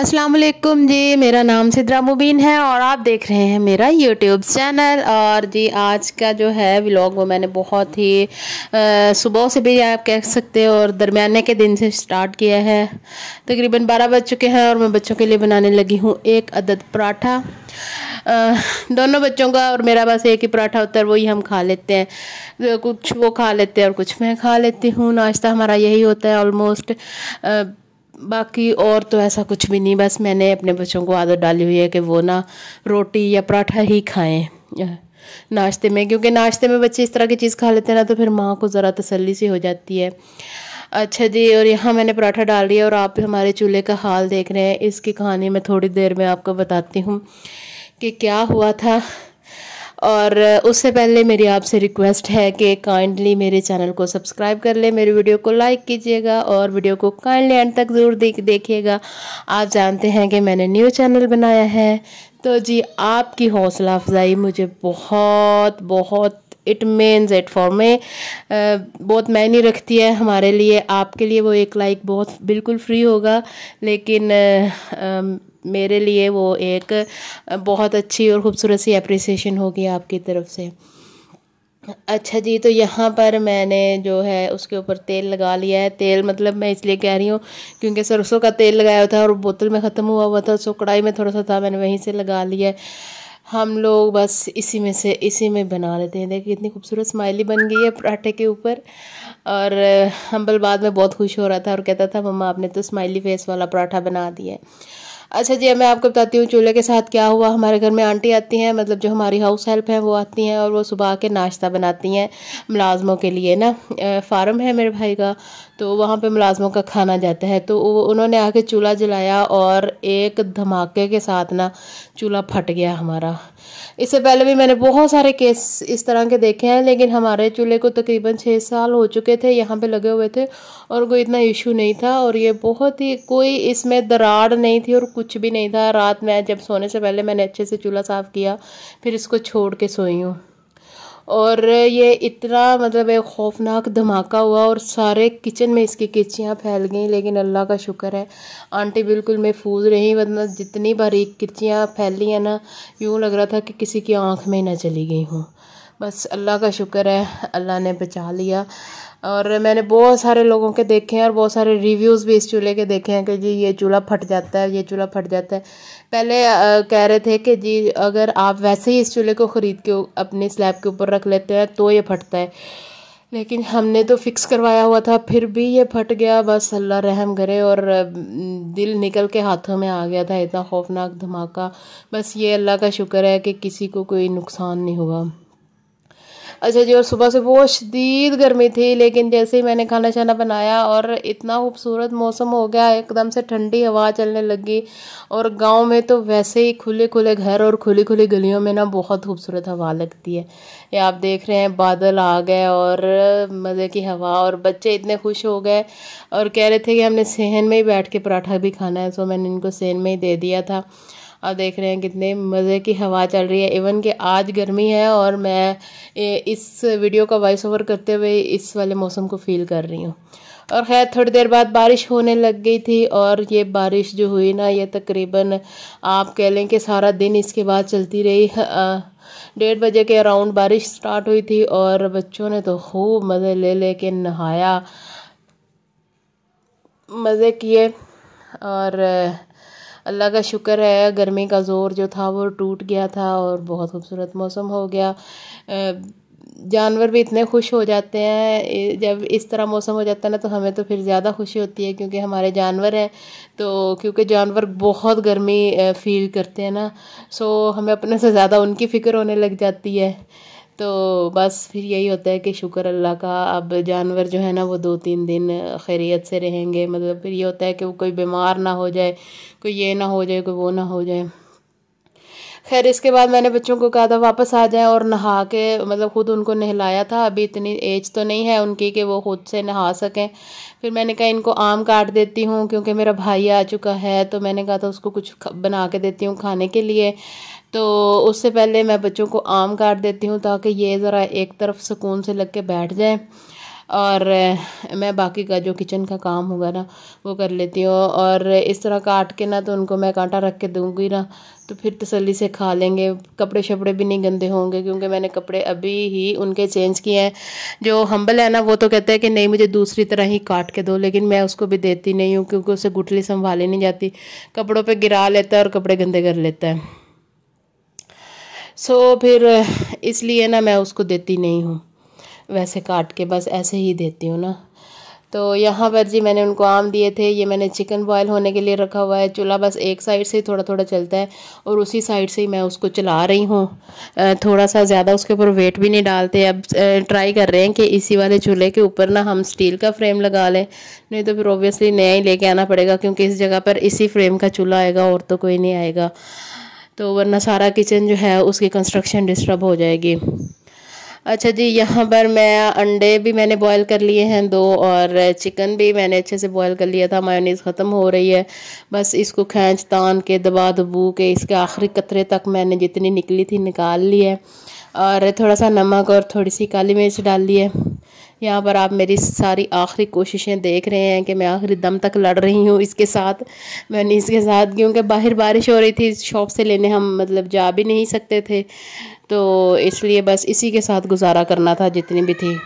अस्सलाम वालेकुम जी। मेरा नाम सिद्रा मुबीन है और आप देख रहे हैं मेरा यूट्यूब चैनल। और जी आज का जो है व्लॉग वो मैंने बहुत ही सुबह से भी आप कह सकते हो और दरमियाने के दिन से स्टार्ट किया है। तकरीबन 12 बज चुके हैं और मैं बच्चों के लिए बनाने लगी हूँ एक अदद पराठा। दोनों बच्चों का और मेरा बस एक ही पराठा होता है, वही हम खा लेते हैं। कुछ वो खा लेते हैं और कुछ मैं खा लेती हूँ। नाश्ता हमारा यही होता है ऑलमोस्ट। बाकी और तो ऐसा कुछ भी नहीं, बस मैंने अपने बच्चों को आदत डाली हुई है कि वो ना रोटी या पराठा ही खाएं नाश्ते में, क्योंकि नाश्ते में बच्चे इस तरह की चीज़ खा लेते हैं ना तो फिर माँ को ज़रा तसल्ली सी हो जाती है। अच्छा जी, और यहाँ मैंने पराठा डाल दिया और आप हमारे चूल्हे का हाल देख रहे हैं। इसकी कहानी मैं थोड़ी देर में आपको बताती हूँ कि क्या हुआ था। और उससे पहले मेरी आपसे रिक्वेस्ट है कि काइंडली मेरे चैनल को सब्सक्राइब कर ले, मेरी वीडियो को लाइक कीजिएगा और वीडियो को काइंडली एंड तक ज़रूर देखिएगा। आप जानते हैं कि मैंने न्यू चैनल बनाया है, तो जी आपकी हौसला अफजाई मुझे बहुत बहुत it means it for me बहुत मायने रखती है हमारे लिए। आपके लिए वो एक लाइक बहुत बिल्कुल फ्री होगा, लेकिन मेरे लिए वो एक बहुत अच्छी और ख़ूबसूरत सी अप्रिसिएशन होगी आपकी तरफ से। अच्छा जी, तो यहाँ पर मैंने जो है उसके ऊपर तेल लगा लिया है। तेल मतलब मैं इसलिए कह रही हूँ क्योंकि सरसों का तेल लगाया था और बोतल में ख़त्म हुआ था, सो कढ़ाई में थोड़ा सा था, मैंने वहीं से लगा लिया है। हम लोग बस इसी में बना लेते हैं। देखिए कितनी खूबसूरत स्माइली बन गई है पराठे के ऊपर। और हम्बल बाद में बहुत खुश हो रहा था और कहता था मम्मा आपने तो स्माइली फेस वाला पराठा बना दिया है। अच्छा जी, मैं आपको बताती हूँ चूल्हे के साथ क्या हुआ। हमारे घर में आंटी आती हैं, मतलब जो हमारी हाउस हेल्प हैं वो आती हैं और वो सुबह के नाश्ता बनाती हैं मुलाजमों के लिए ना। फार्म है मेरे भाई का, तो वहाँ पे मुलाजमों का खाना जाता है। तो उन्होंने आके चूल्हा जलाया और एक धमाके के साथ ना चूल्हा फट गया हमारा। इससे पहले भी मैंने बहुत सारे केस इस तरह के देखे हैं, लेकिन हमारे चूल्हे को तकरीबन 6 साल हो चुके थे यहाँ पे लगे हुए थे और कोई इतना इशू नहीं था। और ये बहुत ही कोई इसमें दरार नहीं थी और कुछ भी नहीं था। रात में जब सोने से पहले मैंने अच्छे से चूल्हा साफ़ किया, फिर इसको छोड़ के सोई हूँ। और ये इतना मतलब एक खौफनाक धमाका हुआ और सारे किचन में इसकी किचियाँ फैल गई, लेकिन अल्लाह का शुक्र है आंटी बिल्कुल महफूज रही, वरना जितनी बारीक किचियाँ फैली हैं ना, यूँ लग रहा था कि किसी की आँख में ना चली गई हूँ। बस अल्लाह का शुक्र है, अल्लाह ने बचा लिया। और मैंने बहुत सारे लोगों के देखे हैं और बहुत सारे रिव्यूज़ भी इस चूल्हे के देखे हैं कि जी ये चूल्हा फट जाता है, ये चूल्हा फट जाता है। पहले कह रहे थे कि जी अगर आप वैसे ही इस चूल्हे को ख़रीद के अपनी स्लैब के ऊपर रख लेते हैं तो ये फटता है, लेकिन हमने तो फिक्स करवाया हुआ था फिर भी ये फट गया। बस अल्लाह रहम करे और दिल निकल के हाथों में आ गया था, इतना खौफनाक धमाका। बस ये अल्लाह का शुक्र है कि किसी को कोई नुकसान नहीं हुआ। अच्छा जी, और सुबह से बहुत शदीद गर्मी थी, लेकिन जैसे ही मैंने खाना शाना बनाया और इतना खूबसूरत मौसम हो गया, एकदम से ठंडी हवा चलने लगी। और गांव में तो वैसे ही खुले खुले घर और खुली खुली गलियों में ना बहुत खूबसूरत हवा लगती है। ये आप देख रहे हैं बादल आ गए और मज़े की हवा, और बच्चे इतने खुश हो गए और कह रहे थे कि हमने सेहन में ही बैठ के पराठा भी खाना है, सो मैंने इनको सेहन में ही दे दिया था। और देख रहे हैं कितने मज़े की हवा चल रही है। इवन कि आज गर्मी है और मैं इस वीडियो का वॉइस ओवर करते हुए इस वाले मौसम को फ़ील कर रही हूँ। और खैर थोड़ी देर बाद बारिश होने लग गई थी, और ये बारिश जो हुई ना ये तकरीबन आप कह लें कि सारा दिन इसके बाद चलती रही। 1:30 बजे के अराउंड बारिश स्टार्ट हुई थी और बच्चों ने तो खूब मज़े ले ले के नहाया, मज़े किए। और अल्लाह का शुक्र है गर्मी का ज़ोर जो था वो टूट गया था और बहुत खूबसूरत मौसम हो गया। जानवर भी इतने खुश हो जाते हैं जब इस तरह मौसम हो जाता है ना, तो हमें तो फिर ज़्यादा खुशी होती है क्योंकि हमारे जानवर हैं। तो क्योंकि जानवर बहुत गर्मी फील करते हैं ना, सो हमें अपने से ज़्यादा उनकी फ़िक्र होने लग जाती है। तो बस फिर यही होता है कि शुक्र अल्लाह का, अब जानवर जो है ना वो 2-3 दिन खैरियत से रहेंगे। मतलब फिर ये होता है कि वो कोई बीमार ना हो जाए, कोई ये ना हो जाए, कोई वो ना हो जाए। खैर इसके बाद मैंने बच्चों को कहा था वापस आ जाएं और नहा के, मतलब खुद उनको नहलाया था। अभी इतनी एज तो नहीं है उनकी कि वो खुद से नहा सकें। फिर मैंने कहा इनको आम काट देती हूँ क्योंकि मेरा भाई आ चुका है, तो मैंने कहा था उसको कुछ बना के देती हूँ खाने के लिए। तो उससे पहले मैं बच्चों को आम काट देती हूँ ताकि ये ज़रा एक तरफ सुकून से लग के बैठ जाएँ। और मैं बाकी का जो किचन का काम होगा ना वो कर लेती हूँ। और इस तरह काट के ना तो उनको मैं कांटा रख के दूँगी ना तो फिर तसल्ली से खा लेंगे। कपड़े शपड़े भी नहीं गंदे होंगे क्योंकि मैंने कपड़े अभी ही उनके चेंज किए हैं। जो हम्बल है ना वो तो कहता है कि नहीं मुझे दूसरी तरह ही काट के दो, लेकिन मैं उसको भी देती नहीं हूँ क्योंकि उससे गुठली संभाली नहीं जाती, कपड़ों पे गिरा लेता है और कपड़े गंदे कर लेता है। फिर इसलिए ना मैं उसको देती नहीं हूँ वैसे काट के, बस ऐसे ही देती हूँ ना। तो यहाँ पर जी मैंने उनको आम दिए थे। ये मैंने चिकन बॉयल होने के लिए रखा हुआ है। चूल्हा बस एक साइड से ही थोड़ा थोड़ा चलता है और उसी साइड से ही मैं उसको चला रही हूँ। थोड़ा सा ज़्यादा उसके ऊपर वेट भी नहीं डालते। अब ट्राई कर रहे हैं कि इसी वाले चूल्हे के ऊपर ना हम स्टील का फ्रेम लगा लें, नहीं तो फिर ऑब्वियसली नया ही लेके आना पड़ेगा क्योंकि इस जगह पर इसी फ्रेम का चूल्हा आएगा और तो कोई नहीं आएगा, तो वरना सारा किचन जो है उसकी कंस्ट्रक्शन डिस्टर्ब हो जाएगी। अच्छा जी, यहाँ पर मैं अंडे भी मैंने बॉईल कर लिए हैं 2 और चिकन भी मैंने अच्छे से बॉईल कर लिया था। मायोनीज़ ख़त्म हो रही है, बस इसको खींच तान के दबा दबू के इसके आखिरी कतरे तक मैंने जितनी निकली थी निकाल ली है। और थोड़ा सा नमक और थोड़ी सी काली मिर्च डाल ली है। यहाँ पर आप मेरी सारी आखिरी कोशिशें देख रहे हैं कि मैं आखिरी दम तक लड़ रही हूँ इसके साथ, मैंने इसके साथ, क्योंकि बाहर बारिश हो रही थी, शॉप से लेने हम मतलब जा भी नहीं सकते थे, तो इसलिए बस इसी के साथ गुजारा करना था जितनी भी थी।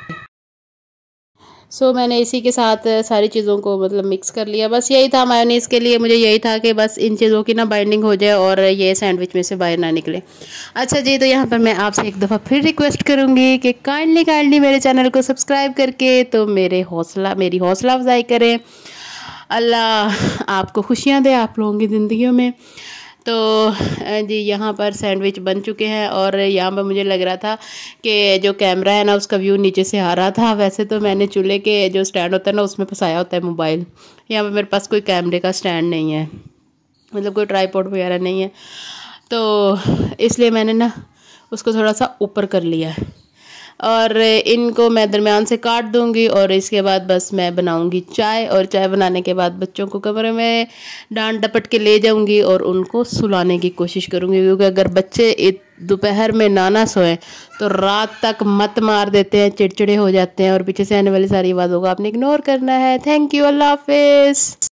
मैंने इसी के साथ सारी चीज़ों को मतलब मिक्स कर लिया। बस यही था मायोनीज़ के लिए, मुझे यही था कि बस इन चीज़ों की ना बाइंडिंग हो जाए और ये सैंडविच में से बाहर ना निकले। अच्छा जी, तो यहाँ पर मैं आपसे एक दफ़ा फिर रिक्वेस्ट करूँगी कि काइंडली मेरे चैनल को सब्सक्राइब करके तो मेरी हौसला अफजाई करें। अल्लाह आपको खुशियाँ दे आप लोगों की ज़िंदगियों में। तो जी यहाँ पर सैंडविच बन चुके हैं और यहाँ पर मुझे लग रहा था कि जो कैमरा है ना उसका व्यू नीचे से आ रहा था। वैसे तो मैंने चूल्हे के जो स्टैंड होता है ना उसमें फंसाया होता है मोबाइल। यहाँ पर मेरे पास कोई कैमरे का स्टैंड नहीं है, मतलब कोई ट्राइपॉड वगैरह नहीं है, तो इसलिए मैंने ना उसको थोड़ा सा ऊपर कर लिया है। और इनको मैं दरमियान से काट दूंगी और इसके बाद बस मैं बनाऊंगी चाय, और चाय बनाने के बाद बच्चों को कमरे में डांट डपट के ले जाऊंगी और उनको सुलाने की कोशिश करूंगी, क्योंकि अगर बच्चे दोपहर में ना सोएं तो रात तक मत मार देते हैं, चिड़चिड़े हो जाते हैं और पीछे से आने वाली सारी आवाज़ों को आपने इग्नोर करना है। थैंक यू, अल्लाह हाफिज़।